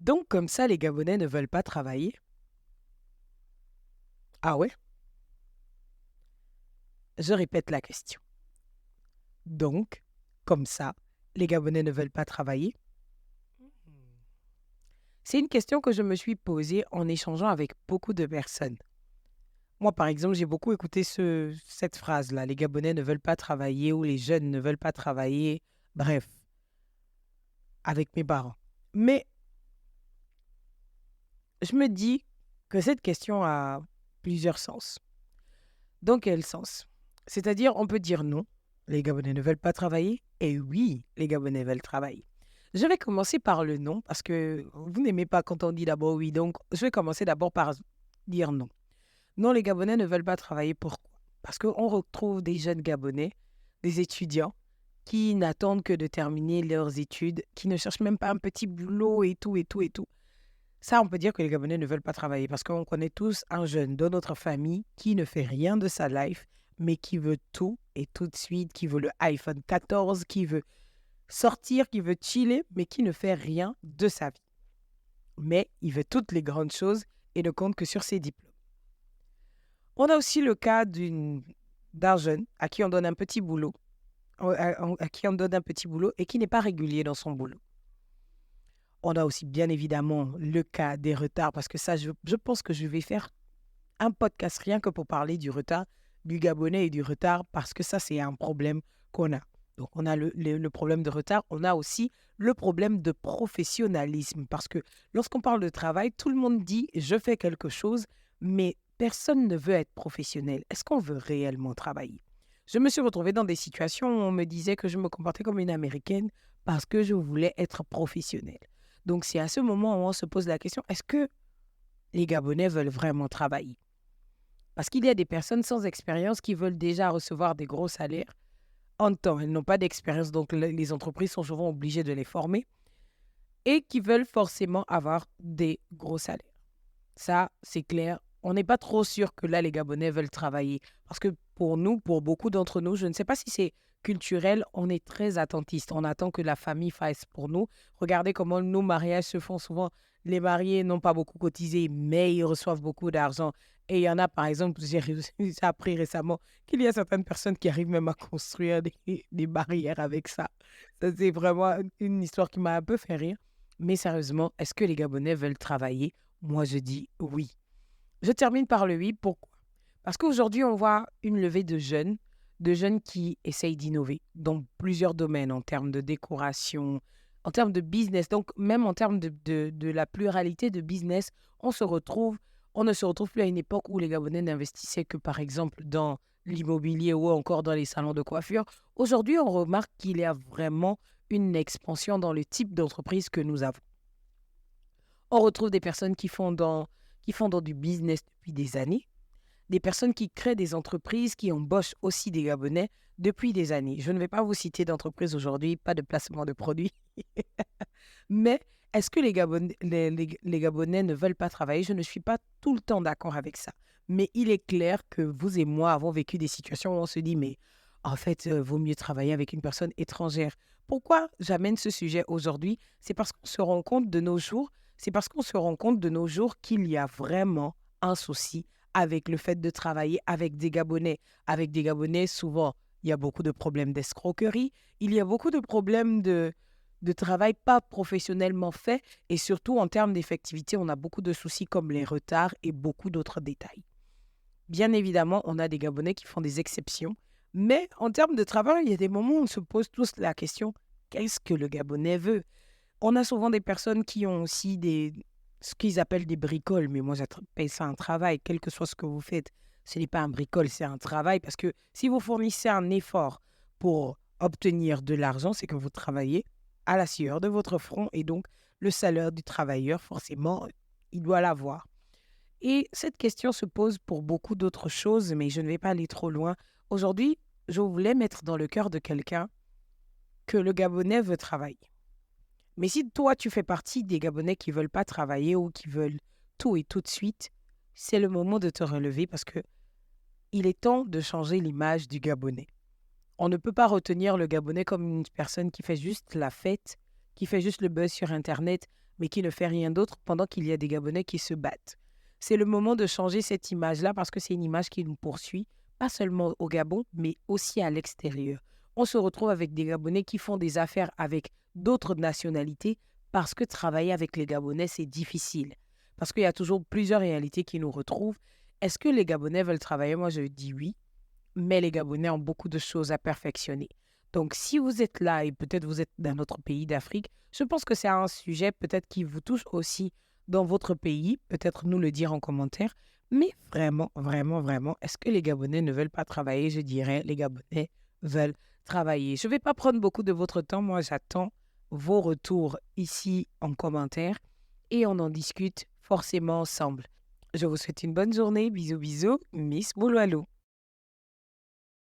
Donc, comme ça, les Gabonais ne veulent pas travailler? Ah ouais? Je répète la question. Donc, comme ça, les Gabonais ne veulent pas travailler? C'est une question que je me suis posée en échangeant avec beaucoup de personnes. Moi, par exemple, j'ai beaucoup écouté cette phrase-là. Les Gabonais ne veulent pas travailler ou les jeunes ne veulent pas travailler. Bref, avec mes parents. Mais je me dis que cette question a plusieurs sens. Dans quel sens? C'est-à-dire, on peut dire non, les Gabonais ne veulent pas travailler, et oui, les Gabonais veulent travailler. Je vais commencer par le non, parce que vous n'aimez pas quand on dit d'abord oui, donc je vais commencer d'abord par dire non. Non, les Gabonais ne veulent pas travailler. Pourquoi? Parce qu'on retrouve des jeunes Gabonais, des étudiants, qui n'attendent que de terminer leurs études, qui ne cherchent même pas un petit boulot et tout, et tout, et tout. Ça, on peut dire que les Gabonais ne veulent pas travailler parce qu'on connaît tous un jeune dans notre famille qui ne fait rien de sa life, mais qui veut tout et tout de suite, qui veut le iPhone 14, qui veut sortir, qui veut chiller, mais qui ne fait rien de sa vie. Mais il veut toutes les grandes choses et ne compte que sur ses diplômes. On a aussi le cas d'un jeune à qui on donne un petit boulot, à qui on donne un petit boulot et qui n'est pas régulier dans son boulot. On a aussi bien évidemment le cas des retards, parce que ça, je pense que je vais faire un podcast rien que pour parler du retard du Gabonais et du retard, parce que ça, c'est un problème qu'on a. Donc, on a le problème de retard, on a aussi le problème de professionnalisme, parce que lorsqu'on parle de travail, tout le monde dit je fais quelque chose, mais personne ne veut être professionnel. Est-ce qu'on veut réellement travailler? Je me suis retrouvée dans des situations où on me disait que je me comportais comme une Américaine parce que je voulais être professionnelle. Donc, c'est à ce moment où on se pose la question, est-ce que les Gabonais veulent vraiment travailler? Parce qu'il y a des personnes sans expérience qui veulent déjà recevoir des gros salaires en temps. Elles n'ont pas d'expérience, donc les entreprises sont souvent obligées de les former et qui veulent forcément avoir des gros salaires. Ça, c'est clair. On n'est pas trop sûr que là, les Gabonais veulent travailler. Parce que pour nous, pour beaucoup d'entre nous, je ne sais pas si c'est culturel, on est très attentiste. On attend que la famille fasse pour nous. Regardez comment nos mariages se font souvent. Les mariés n'ont pas beaucoup cotisé, mais ils reçoivent beaucoup d'argent. Et il y en a, par exemple, j'ai appris récemment qu'il y a certaines personnes qui arrivent même à construire des barrières avec ça. Ça, c'est vraiment une histoire qui m'a un peu fait rire. Mais sérieusement, est-ce que les Gabonais veulent travailler? Moi, je dis oui. Je termine par le oui. Pourquoi? Parce qu'aujourd'hui, on voit une levée de jeunes qui essayent d'innover dans plusieurs domaines, en termes de décoration, en termes de business. Donc, même en termes de la pluralité de business, on ne se retrouve plus à une époque où les Gabonais n'investissaient que, par exemple, dans l'immobilier ou encore dans les salons de coiffure. Aujourd'hui, on remarque qu'il y a vraiment une expansion dans le type d'entreprise que nous avons. On retrouve des personnes qui font dans du business depuis des années, des personnes qui créent des entreprises, qui embauchent aussi des Gabonais depuis des années. Je ne vais pas vous citer d'entreprises aujourd'hui, pas de placement de produits. Mais est-ce que les Gabonais ne veulent pas travailler? Je ne suis pas tout le temps d'accord avec ça. Mais il est clair que vous et moi avons vécu des situations où on se dit, mais en fait, vaut mieux travailler avec une personne étrangère. Pourquoi j'amène ce sujet aujourd'hui? C'est parce qu'on se rend compte de nos jours, c'est parce qu'on se rend compte de nos jours qu'il y a vraiment un souci avec le fait de travailler avec des Gabonais. Avec des Gabonais, souvent, il y a beaucoup de problèmes d'escroquerie, il y a beaucoup de problèmes de travail pas professionnellement fait et surtout en termes d'effectivité, on a beaucoup de soucis comme les retards et beaucoup d'autres détails. Bien évidemment, on a des Gabonais qui font des exceptions, mais en termes de travail, il y a des moments où on se pose tous la question, qu'est-ce que le Gabonais veut? On a souvent des personnes qui ont aussi ce qu'ils appellent des bricoles, mais moi j'appelle ça un travail, quel que soit ce que vous faites. Ce n'est pas un bricole, c'est un travail, parce que si vous fournissez un effort pour obtenir de l'argent, c'est que vous travaillez à la sueur de votre front, et donc le salaire du travailleur, forcément, il doit l'avoir. Et cette question se pose pour beaucoup d'autres choses, mais je ne vais pas aller trop loin. Aujourd'hui, je voulais mettre dans le cœur de quelqu'un que le Gabonais veut travailler. Mais si toi, tu fais partie des Gabonais qui veulent pas travailler ou qui veulent tout et tout de suite, c'est le moment de te relever parce que il est temps de changer l'image du Gabonais. On ne peut pas retenir le Gabonais comme une personne qui fait juste la fête, qui fait juste le buzz sur Internet, mais qui ne fait rien d'autre pendant qu'il y a des Gabonais qui se battent. C'est le moment de changer cette image-là parce que c'est une image qui nous poursuit, pas seulement au Gabon, mais aussi à l'extérieur. On se retrouve avec des Gabonais qui font des affaires avec d'autres nationalités parce que travailler avec les Gabonais, c'est difficile. Parce qu'il y a toujours plusieurs réalités qui nous retrouvent. Est-ce que les Gabonais veulent travailler? Moi, je dis oui, mais les Gabonais ont beaucoup de choses à perfectionner. Donc, si vous êtes là et peut-être vous êtes d'un autre pays d'Afrique, je pense que c'est un sujet peut-être qui vous touche aussi dans votre pays. Peut-être nous le dire en commentaire. Mais vraiment, vraiment, vraiment, est-ce que les Gabonais ne veulent pas travailler? Je dirais, les Gabonais veulent travailler. Je ne vais pas prendre beaucoup de votre temps. Moi, j'attends vos retours ici en commentaire et on en discute forcément ensemble. Je vous souhaite une bonne journée. Bisous, bisous. Miss Bouloualou.